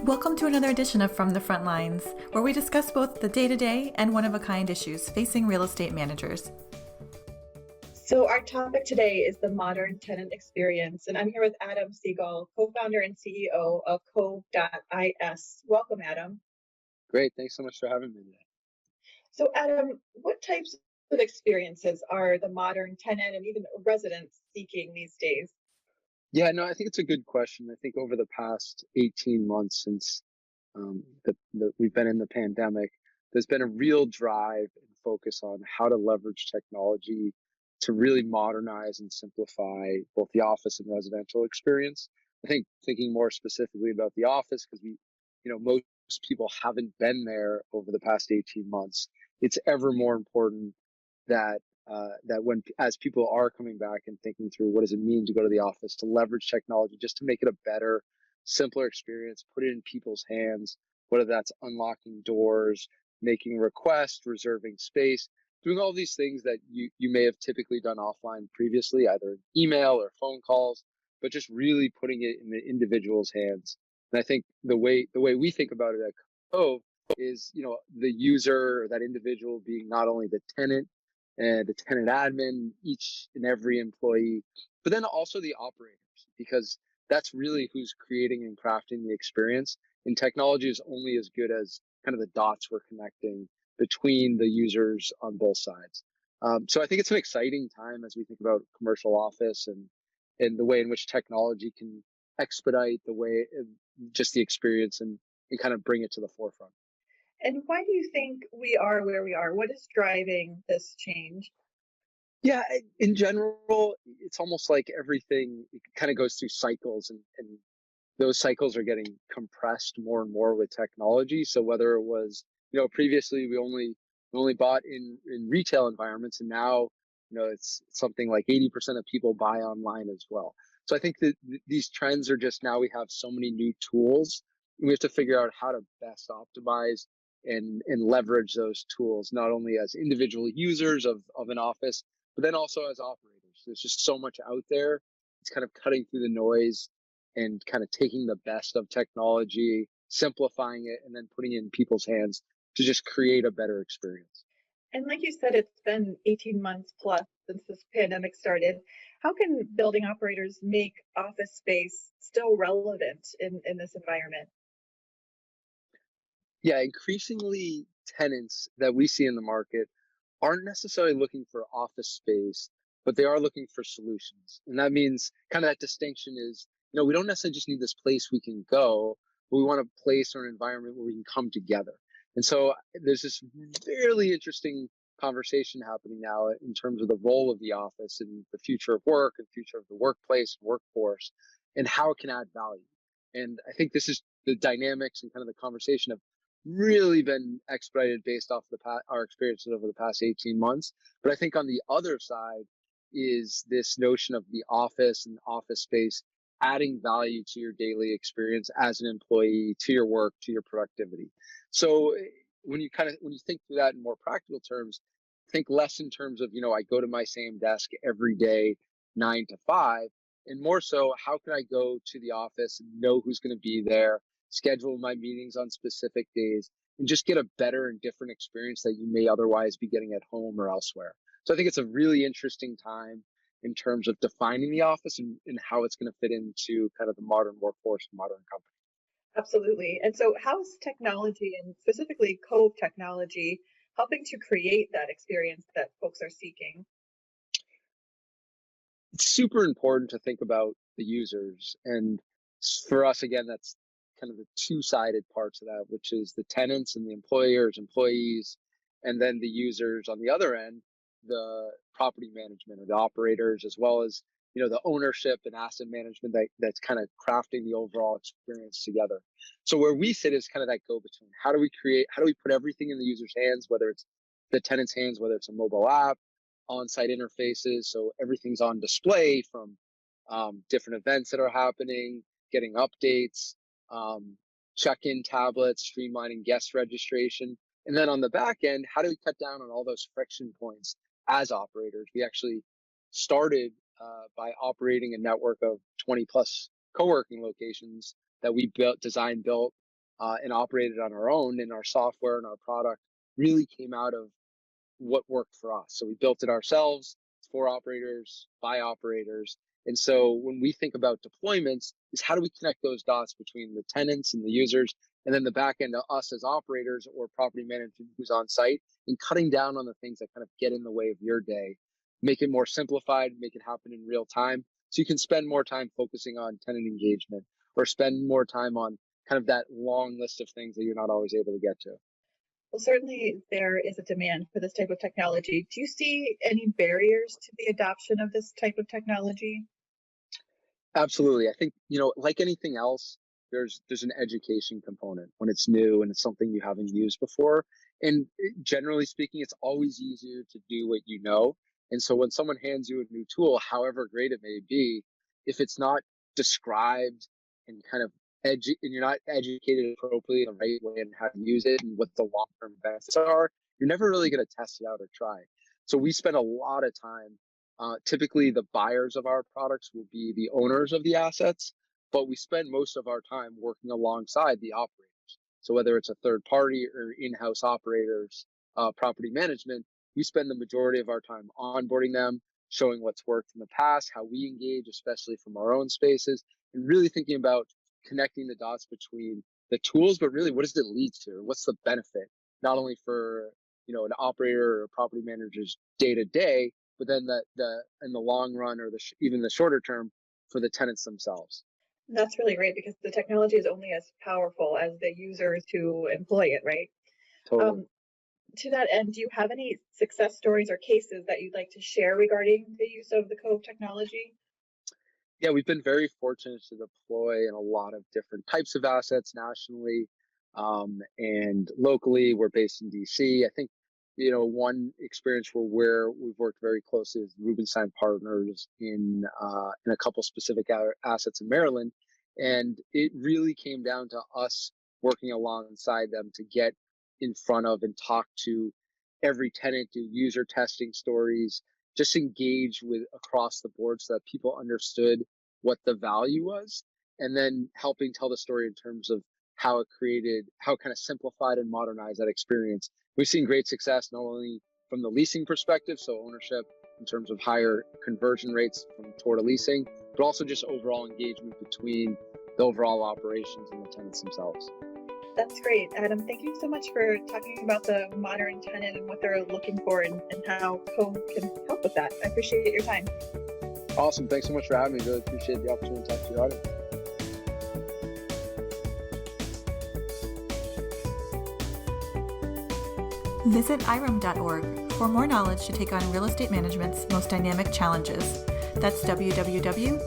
Welcome to another edition of From the Front Lines, where we discuss both the day-to-day and one-of-a-kind issues facing real estate managers. So our topic today is the modern tenant experience, and I'm here with Adam Segal, co-founder and CEO of cove.is. Welcome, Adam. Great. Thanks so much for having me today. So Adam, what types of experiences are the modern tenant and even residents seeking these days? Yeah, no, I think it's a good question. I think over the past 18 months since we've been in the pandemic, there's been a real drive and focus on how to leverage technology to really modernize and simplify both the office and residential experience. I think thinking more specifically about the office, because most people haven't been there over the past 18 months. It's ever more important that that when as people are coming back and thinking through what does it mean to go to the office, to leverage technology just to make it a better, simpler experience, put it in people's hands, whether that's unlocking doors, making requests, reserving space, doing all these things that you may have typically done offline previously, either email or phone calls, but just really putting it in the individual's hands. And I think the way we think about it at Cove is, the user or that individual being not only the tenant and the tenant admin, each and every employee, but then also the operators, because that's really who's creating and crafting the experience. And technology is only as good as kind of the dots we're connecting between the users on both sides. So I think it's an exciting time as we think about commercial office and the way in which technology can expedite the way, just the experience and kind of bring it to the forefront. And why do you think we are where we are? What is driving this change? Yeah, in general, it's almost like everything kind of goes through cycles, and those cycles are getting compressed more and more with technology. So whether it was, previously we only bought in retail environments, and now, it's something like 80% of people buy online as well. So I think that these trends are just, now we have so many new tools. We have to figure out how to best optimize and leverage those tools, not only as individual users of an office, but then also as operators. There's just so much out there. It's kind of cutting through the noise and kind of taking the best of technology, simplifying it, and then putting it in people's hands to just create a better experience. And like you said, it's been 18 months plus since this pandemic started. How can building operators make office space still relevant in this environment? Yeah, increasingly tenants that we see in the market aren't necessarily looking for office space, but they are looking for solutions. And that means kind of that distinction is, we don't necessarily just need this place we can go, but we want a place or an environment where we can come together. And so there's this really interesting conversation happening now in terms of the role of the office and the future of work and future of the workplace, workforce, and how it can add value. And I think this is the dynamics and kind of the conversation have really been expedited based off our experiences over the past 18 months. But I think on the other side is this notion of the office and office space adding value to your daily experience as an employee, to your work, to your productivity. So when you think through that in more practical terms, think less in terms of, I go to my same desk every day, 9 to 5, and more so, how can I go to the office and know who's going to be there, schedule my meetings on specific days, and just get a better and different experience that you may otherwise be getting at home or elsewhere. So I think it's a really interesting time in terms of defining the office and how it's going to fit into kind of the modern workforce, modern company. Absolutely. And so, how is technology and specifically Cove technology helping to create that experience that folks are seeking? It's super important to think about the users. And for us, again, that's kind of the two-sided parts of that, which is the tenants and the employers, employees, and then the users on the other end, the property management or the operators, as well as, the ownership and asset management that's kind of crafting the overall experience together. So where we sit is kind of that go-between. How do we put everything in the user's hands, whether it's the tenant's hands, whether it's a mobile app, on-site interfaces, so everything's on display from different events that are happening, getting updates, check-in tablets, streamlining guest registration. And then on the back end, how do we cut down on all those friction points as operators? We actually started by operating a network of 20 plus co-working locations that we built, designed, built, and operated on our own, and our software and our product really came out of what worked for us. So we built it ourselves for operators, by operators. And so when we think about deployments, is how do we connect those dots between the tenants and the users, and then the back end of us as operators or property management who's on site, and cutting down on the things that kind of get in the way of your day, make it more simplified, make it happen in real time. So you can spend more time focusing on tenant engagement, or spend more time on kind of that long list of things that you're not always able to get to. Well, certainly there is a demand for this type of technology. Do you see any barriers to the adoption of this type of technology? Absolutely. I think, like anything else, there's an education component when it's new and it's something you haven't used before. And generally speaking, it's always easier to do what you know. And so when someone hands you a new tool, however great it may be, if it's not described and kind of and you're not educated appropriately in the right way and how to use it and what the long-term benefits are, you're never really going to test it out or try. So we spend a lot of time. Typically, the buyers of our products will be the owners of the assets, but we spend most of our time working alongside the operators. So whether it's a third party or in-house operators, property management, we spend the majority of our time onboarding them, showing what's worked in the past, how we engage, especially from our own spaces, and really thinking about connecting the dots between the tools, but really what does it lead to? What's the benefit, not only for an operator or a property manager's day to day, but then the in the long run, or even the shorter term, for the tenants themselves. That's really great, because the technology is only as powerful as the users who employ it, right? Totally. To that end, do you have any success stories or cases that you'd like to share regarding the use of the Cove technology? Yeah, we've been very fortunate to deploy in a lot of different types of assets nationally, and locally. We're based in DC. I think, one experience where we've worked very closely with Rubenstein Partners in a couple specific assets in Maryland, and it really came down to us working alongside them to get in front of and talk to every tenant, do user testing stories, just engage with across the board so that people understood what the value was, and then helping tell the story in terms of how kind of simplified and modernized that experience. We've seen great success, not only from the leasing perspective, so ownership in terms of higher conversion rates from tour to leasing, but also just overall engagement between the overall operations and the tenants themselves. That's great, Adam. Thank you so much for talking about the modern tenant and what they're looking for, and how Cove can help with that. I appreciate your time. Awesome. Thanks so much for having me. Really appreciate the opportunity to talk to your audience. Visit irom.org for more knowledge to take on real estate management's most dynamic challenges. That's www.irem.org.